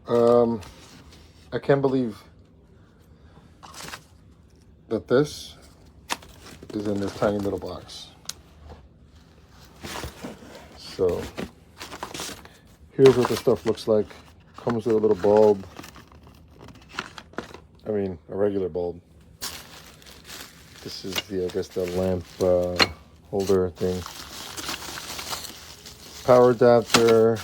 I can't believe that this is in this tiny little box. So here's what the stuff looks like. Comes with a little bulb. I mean, a regular bulb. This is the, I guess, the lamp holder thing. Power adapter.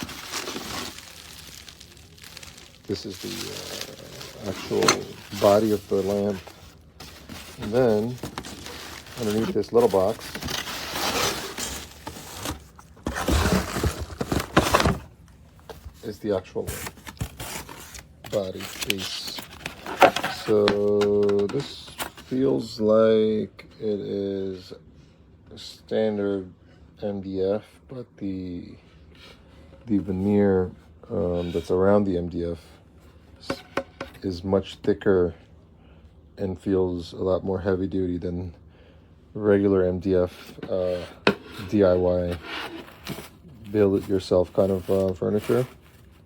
This is the actual body of the lamp. And then, underneath this little box, is the actual body base. So this feels like it is a standard MDF, but the veneer that's around the MDF is much thicker and feels a lot more heavy duty than regular MDF DIY build it yourself kind of furniture,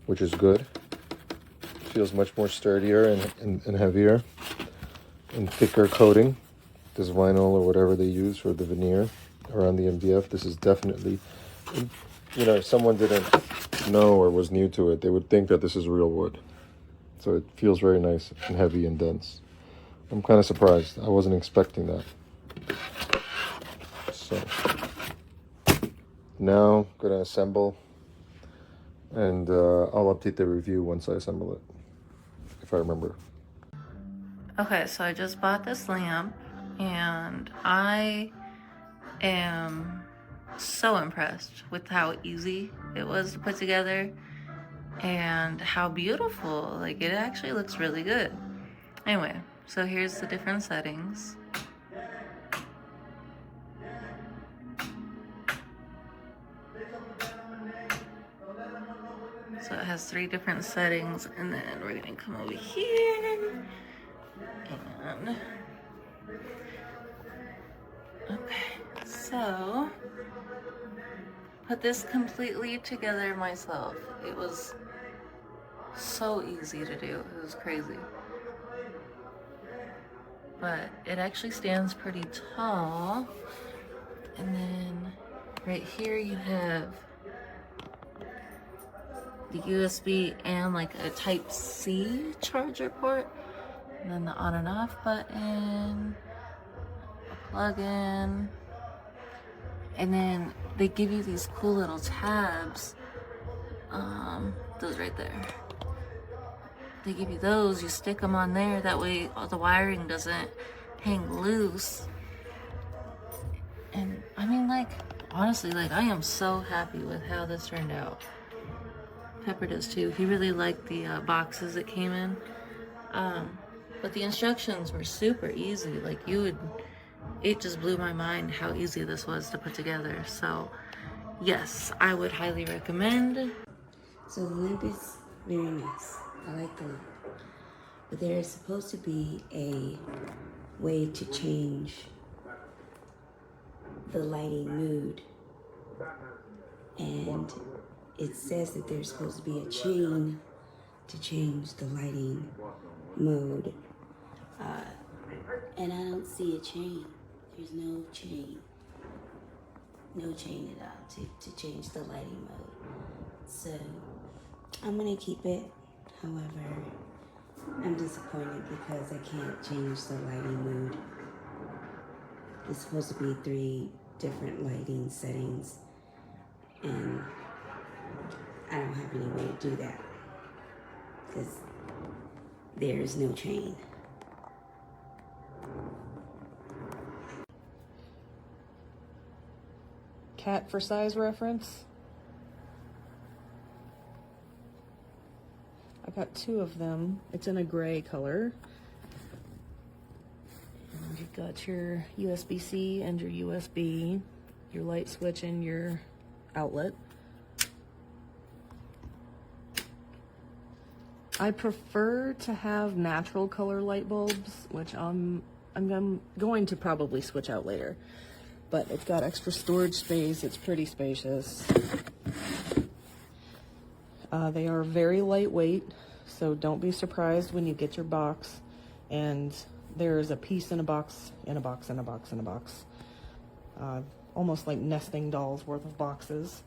which is good. Feels much more sturdier and heavier and thicker coating. This vinyl or whatever they use for the veneer around the MDF, this is definitely, you know, if someone didn't know or was new to it, they would think that this is real wood. So it feels very nice and heavy and dense. I'm kind of surprised. I wasn't expecting that. So now I'm gonna assemble, and I'll update the review once I assemble it, if I remember. Okay, so I just bought this lamp, and I am so impressed with how easy it was to put together and how beautiful. Like, it actually looks really good. Anyway, so here's the different settings. So it has 3 different settings, and then we're gonna come over here and okay, so put this completely together myself. It was so easy to do. It was crazy. But it actually stands pretty tall. And then right here you have the USB and like a Type-C charger port. And then the on and off button, a plug-in. And then they give you these cool little tabs. Those right there. They give you those, you stick them on there, that way all the wiring doesn't hang loose. And I mean, like, honestly, like, I am so happy with how this turned out. Pepper does too. He really liked the boxes it came in. But the instructions were super easy. Like, it just blew my mind how easy this was to put together. So yes, I would highly recommend. So the lamp is very nice. I like the lamp. But there is supposed to be a way to change the lighting mood. And it says that there's supposed to be a chain to change the lighting mode. And I don't see a chain. There's no chain. No chain at all to change the lighting mode. So I'm gonna keep it. However, I'm disappointed because I can't change the lighting mood. It's supposed to be 3 different lighting settings, and I don't have any way to do that because there is no chain. Cat for size reference. I got 2 of them. It's in a gray color. And you've got your USB-C and your USB, your light switch and your outlet. I prefer to have natural color light bulbs, which I'm going to probably switch out later. But it's got extra storage space. It's pretty spacious. They are very lightweight. so don't be surprised when you get your box and there's a piece in a box, in a box, in a box, in a box. Almost like nesting dolls worth of boxes.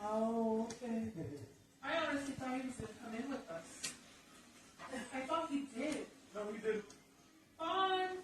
Oh, okay. I honestly thought he was going to come in with us. I thought he did. No, he did. Fun.